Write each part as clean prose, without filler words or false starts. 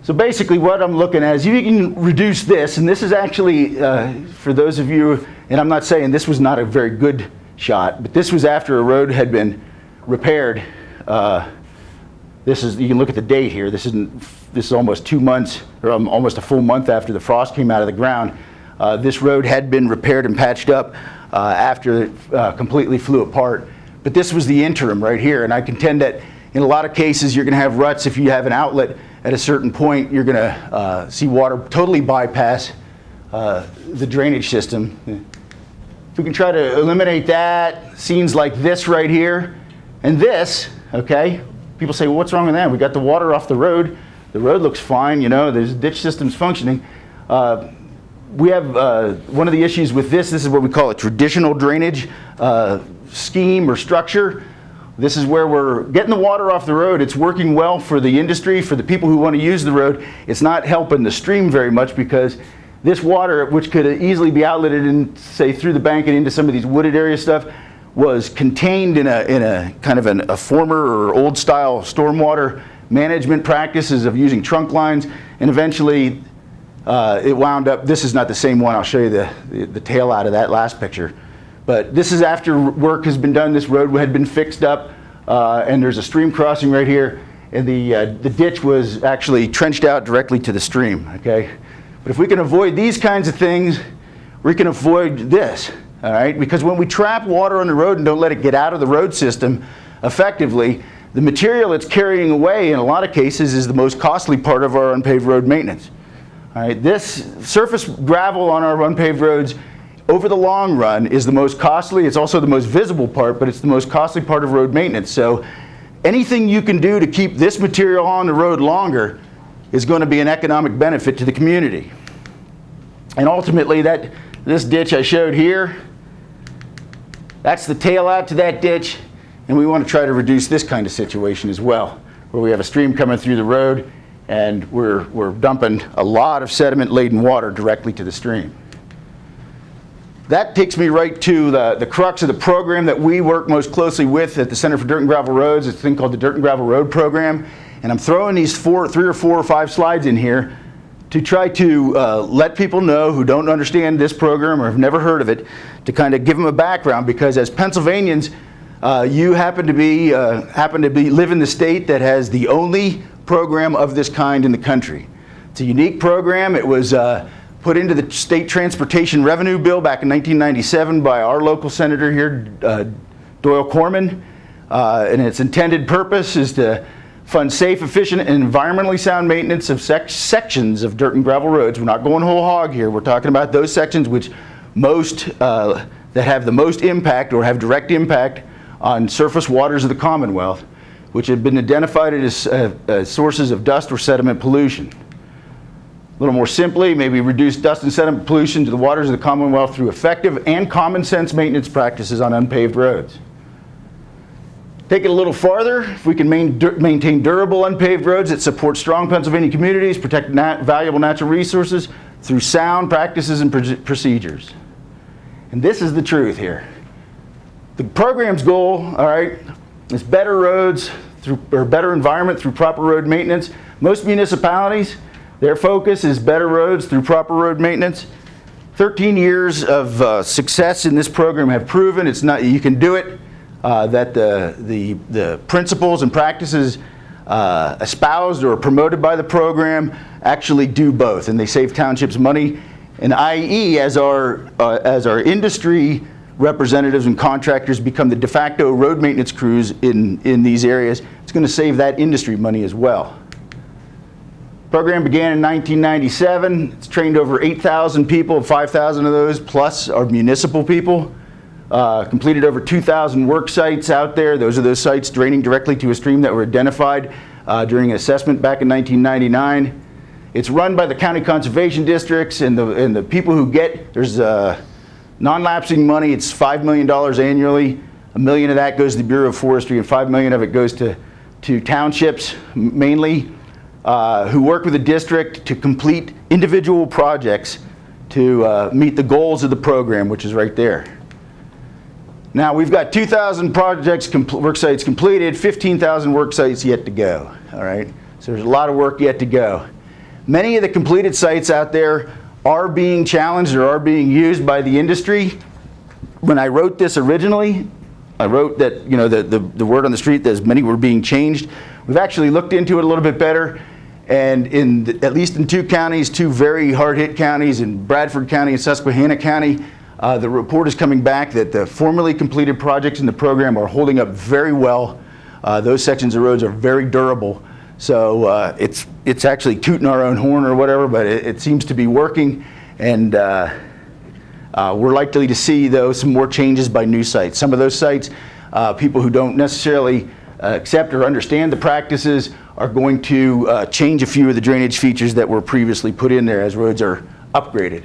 So basically what I'm looking at is you can reduce this, and this is actually, for those of you, and I'm not saying this was not a very good shot, but this was after a road had been repaired. This is, you can look at the date here, this is almost 2 months, or almost a full month after the frost came out of the ground. This road had been repaired and patched up after it completely flew apart. But this was the interim right here, and I contend that in a lot of cases you're going to have ruts. If you have an outlet at a certain point, you're going to see water totally bypass the drainage system. If we can try to eliminate that, scenes like this right here, and this, okay, people say, well, what's wrong with that? We got the water off the road looks fine, you know, there's ditch systems functioning. We have one of the issues with this is what we call a traditional drainage scheme or structure. This is where we're getting the water off the road. It's working well for the industry, for the people who want to use the road. It's not helping the stream very much because this water, which could easily be outletted in, say, through the bank and into some of these wooded area stuff, was contained in a kind of a former or old style stormwater management practices of using trunk lines, and eventually it wound up, this is not the same one, I'll show you the tail out of that last picture. But this is after work has been done. This road had been fixed up, and there's a stream crossing right here, and the ditch was actually trenched out directly to the stream, okay? But if we can avoid these kinds of things, we can avoid this, all right? Because when we trap water on the road and don't let it get out of the road system effectively, the material it's carrying away in a lot of cases is the most costly part of our unpaved road maintenance. All right, this surface gravel on our unpaved roads over the long run is the most costly. It's also the most visible part, but it's the most costly part of road maintenance. So anything you can do to keep this material on the road longer is going to be an economic benefit to the community. And ultimately, this ditch I showed here, that's the tail out to that ditch, and we want to try to reduce this kind of situation as well, where we have a stream coming through the road and we're dumping a lot of sediment-laden water directly to the stream. That takes me right to the crux of the program that we work most closely with at the Center for Dirt and Gravel Roads. It's a thing called the Dirt and Gravel Road Program. And I'm throwing these 3 or 4 or 5 slides in here to try to let people know who don't understand this program or have never heard of it, to kind of give them a background, because as Pennsylvanians, you happen to live in the state that has the only program of this kind in the country. It's a unique program. It was put into the state transportation revenue bill back in 1997 by our local senator here, Doyle Corman, and its intended purpose is to fund safe, efficient, and environmentally sound maintenance of sections of dirt and gravel roads. We're not going whole hog here. We're talking about those sections which that have the most impact or have direct impact on surface waters of the Commonwealth, which have been identified as sources of dust or sediment pollution. A little more simply, maybe reduce dust and sediment pollution to the waters of the Commonwealth through effective and common sense maintenance practices on unpaved roads. Take it a little farther, if we can maintain durable unpaved roads that support strong Pennsylvania communities, protect valuable natural resources through sound practices and procedures. And this is the truth here. The program's goal, all right, is better roads or better environment through proper road maintenance. Most municipalities, their focus is better roads through proper road maintenance. 13 years of success in this program have proven you can do it. That the principles and practices espoused or promoted by the program actually do both, and they save townships money. And i.e., as our industry representatives and contractors become the de facto road maintenance crews in these areas, it's going to save that industry money as well. The program began in 1997. It's trained over 8,000 people, 5,000 of those plus are municipal people. Completed over 2,000 work sites out there. Those are those sites draining directly to a stream that were identified during an assessment back in 1999. It's run by the county conservation districts, and the people who there's non-lapsing money. It's $5 million annually. $1 million of that goes to the Bureau of Forestry, and $5 million of it goes to townships mainly, who work with the district to complete individual projects to meet the goals of the program, which is right there. Now we've got 2,000 work sites completed, 15,000 work sites yet to go, all right? So there's a lot of work yet to go. Many of the completed sites out there are being challenged or are being used by the industry. When I wrote this originally, I wrote that, you know, the word on the street that many were being changed. We've actually looked into it a little bit better, and at least in 2 counties, 2 very hard-hit counties, in Bradford County and Susquehanna County, the report is coming back that the formerly completed projects in the program are holding up very well. Those sections of roads are very durable. So it's actually tooting our own horn or whatever, but it seems to be working, and we're likely to see, though, some more changes by new sites. Some of those sites, people who don't necessarily accept or understand the practices are going to change a few of the drainage features that were previously put in there as roads are upgraded.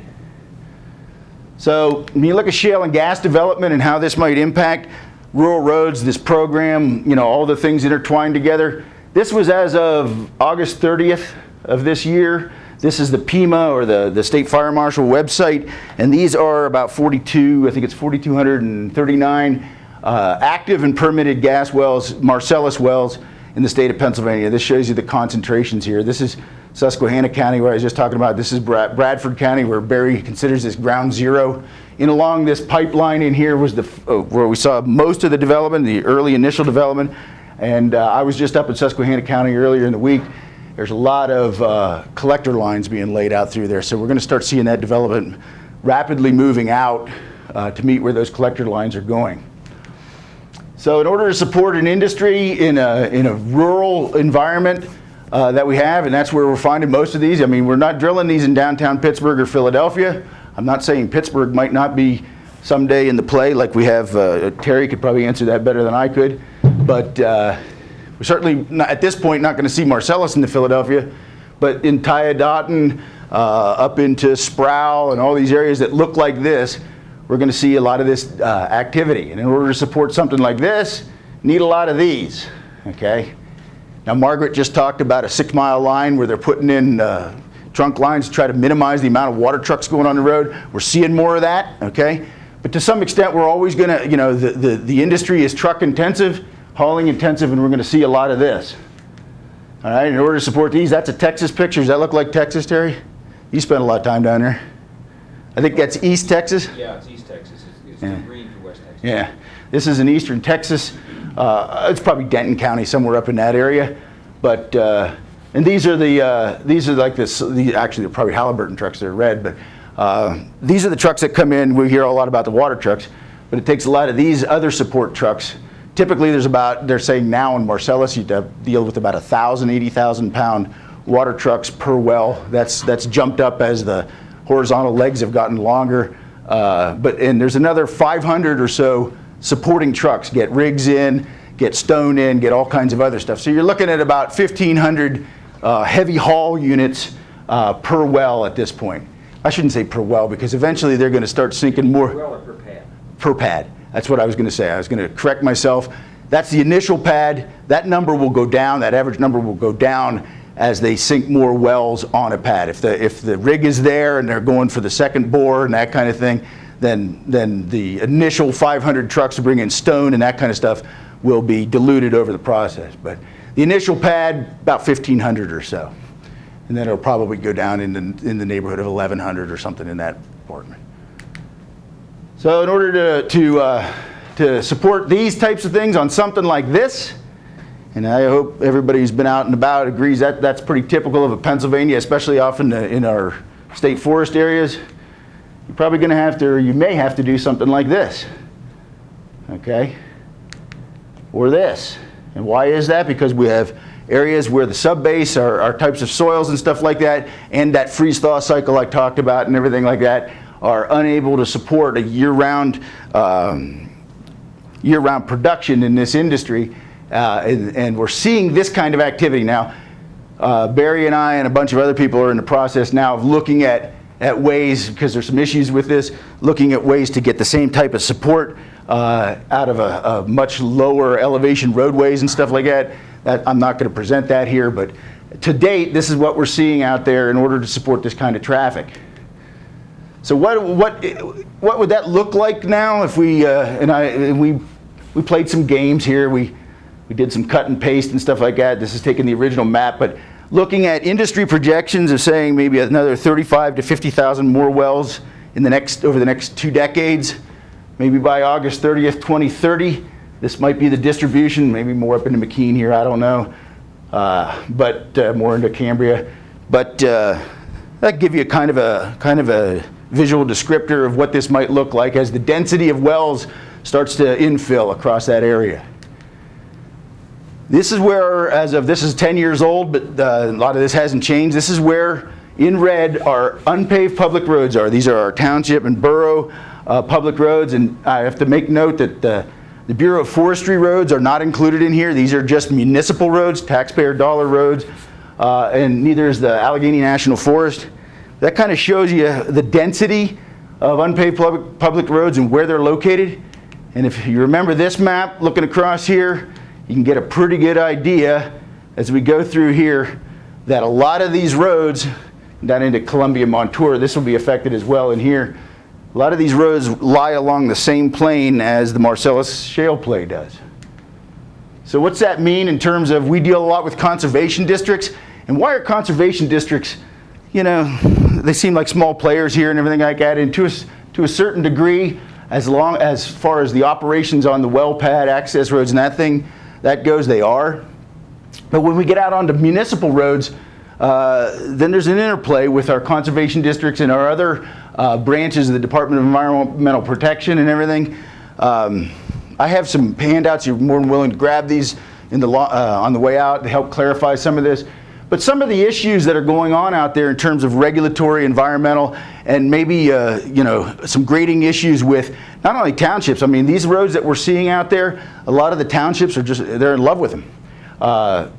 So when you look at shale and gas development and how this might impact rural roads, this program, you know, all the things intertwined together. This was as of August 30th of this year. This is the PEMA, or the State Fire Marshal website, and these are about 42, I think it's 4,239 active and permitted gas wells, Marcellus wells in the state of Pennsylvania. This shows you the concentrations here. This is Susquehanna County, where I was just talking about. This is Bradford County, where Barry considers this ground zero. In along this pipeline in here was where we saw most of the development, the early initial development. And I was just up in Susquehanna County earlier in the week. There's a lot of collector lines being laid out through there. So we're going to start seeing that development rapidly moving out to meet where those collector lines are going. So in order to support an industry in a rural environment that we have, and that's where we're finding most of these. I mean, we're not drilling these in downtown Pittsburgh or Philadelphia. I'm not saying Pittsburgh might not be someday in the play, like we have, Terry could probably answer that better than I could. But we're certainly, not, at this point, not going to see Marcellus into Philadelphia. But in Tyadotten, up into Sproul, and all these areas that look like this, we're going to see a lot of this activity. And in order to support something like this, need a lot of these, okay? Now, Margaret just talked about a 6-mile line where they're putting in trunk lines to try to minimize the amount of water trucks going on the road. We're seeing more of that, okay? But to some extent, we're always going to, you know, the industry is truck intensive, hauling intensive, and we're going to see a lot of this. All right, in order to support these, that's a Texas picture. Does that look like Texas, Terry? You spent a lot of time down there. I think that's East Texas? Yeah, it's East Texas. It's yeah. green for West Texas. Yeah, this is in eastern Texas. It's probably Denton County, somewhere up in that area. But, and these are like this, actually they're probably Halliburton trucks, they're red, but these are the trucks that come in. We hear a lot about the water trucks, but it takes a lot of these other support trucks. Typically there's about, they're saying now in Marcellus, you deal with about 1,000, 80,000 pound water trucks per well. That's jumped up as the horizontal legs have gotten longer. And there's another 500 or so supporting trucks, get rigs in, get stone in, get all kinds of other stuff. So you're looking at about 1,500 heavy haul units per well at this point. I shouldn't say per well, because eventually they're going to start sinking more. Per well or per pad? Per pad. That's what I was going to say. I was going to correct myself. That's the initial pad. That number will go down. That average number will go down as they sink more wells on a pad. If the rig is there and they're going for the second bore and that kind of thing, then the initial 500 trucks to bring in stone and that kind of stuff will be diluted over the process. But the initial pad, about 1,500 or so. And then it'll probably go down in the neighborhood of 1,100 or something in that department. So in order to support these types of things on something like this, and I hope everybody who's been out and about agrees that that's pretty typical of a Pennsylvania, especially often in our state forest areas, you're probably going to have to, or you may have to do something like this, okay? Or this. And why is that? Because we have areas where the subbase are types of soils and stuff like that, and that freeze-thaw cycle I talked about and everything like that, are unable to support a year-round production in this industry, and we're seeing this kind of activity now. Barry and I and a bunch of other people are in the process now of looking at ways, because there's some issues with this, looking at ways to get the same type of support out of a much lower elevation roadways and stuff like that. I'm not going to present that here, but to date, this is what we're seeing out there in order to support this kind of traffic. So what would that look like now if we we played some games here. We did some cut and paste and stuff like that. This is taking the original map, but looking at industry projections of saying maybe another 35 to 50,000 more wells over the next 2 decades. Maybe by August 30th, 2030, this might be the distribution, maybe more up into McKean here, I don't know, but more into Cambria. But that give you kind of a visual descriptor of what this might look like as the density of wells starts to infill across that area. This is where, this is 10 years old, but a lot of this hasn't changed. This is where, in red, our unpaved public roads are. These are our township and borough public roads, and I have to make note that the Bureau of Forestry roads are not included in here. These are just municipal roads, taxpayer dollar roads, and neither is the Allegheny National Forest. That kind of shows you the density of unpaved public roads and where they're located. And if you remember this map, looking across here, you can get a pretty good idea as we go through here that a lot of these roads down into Columbia, Montour, this will be affected as well in here. A lot of these roads lie along the same plane as the Marcellus shale play does. So what's that mean in terms of, we deal a lot with conservation districts, and why are conservation districts, you know, they seem like small players here and everything like that, and to a certain degree, as far as the operations on the well pad, access roads and that goes, they are. But when we get out onto municipal roads, then there's an interplay with our conservation districts and our other branches of the Department of Environmental Protection and everything. I have some handouts. You're more than willing to grab these on the way out to help clarify some of this. But some of the issues that are going on out there in terms of regulatory, environmental, and maybe you know, some grading issues with not only townships. I mean, these roads that we're seeing out there, a lot of the townships are they're in love with them.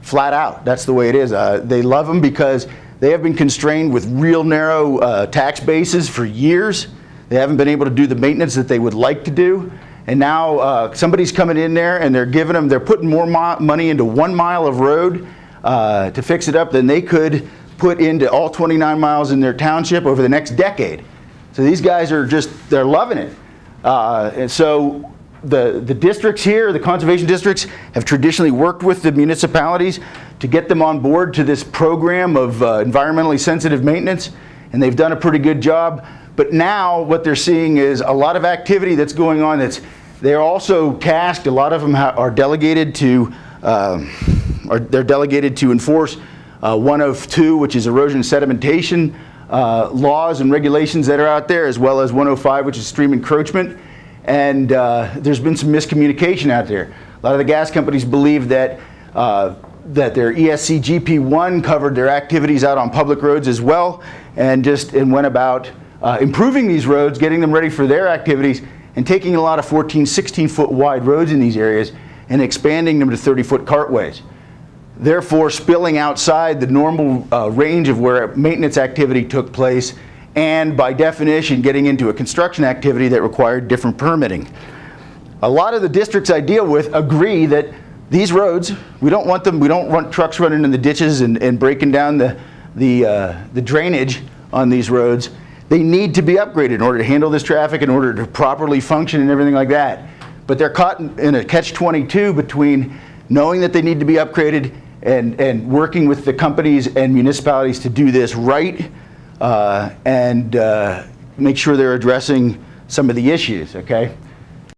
Flat out, that's the way it is. They love them because they have been constrained with real narrow tax bases for years. They haven't been able to do the maintenance that they would like to do. And now somebody's coming in there and they're putting more money into 1 mile of road to fix it up than they could put into all 29 miles in their township over the next decade. So these guys are they're loving it. And so the districts here, the conservation districts, have traditionally worked with the municipalities to get them on board to this program of environmentally sensitive maintenance, and they've done a pretty good job. But now what they're seeing is a lot of activity that's going on. They're also tasked, a lot of them are delegated to they're delegated to enforce 102, which is erosion and sedimentation laws and regulations that are out there, as well as 105, which is stream encroachment. And there's been some miscommunication out there. A lot of the gas companies believe that their ESC GP1 covered their activities out on public roads as well, and went about improving these roads, getting them ready for their activities, and taking a lot of 14, 16-foot wide roads in these areas and expanding them to 30-foot cartways, therefore spilling outside the normal range of where maintenance activity took place, and by definition getting into a construction activity that required different permitting. A lot of the districts I deal with agree that these roads, we don't want them, we don't want trucks running in the ditches and breaking down the drainage on these roads. They need to be upgraded in order to handle this traffic, in order to properly function and everything like that. But they're caught in a catch-22 between knowing that they need to be upgraded and working with the companies and municipalities to do this right, and make sure they're addressing some of the issues, okay?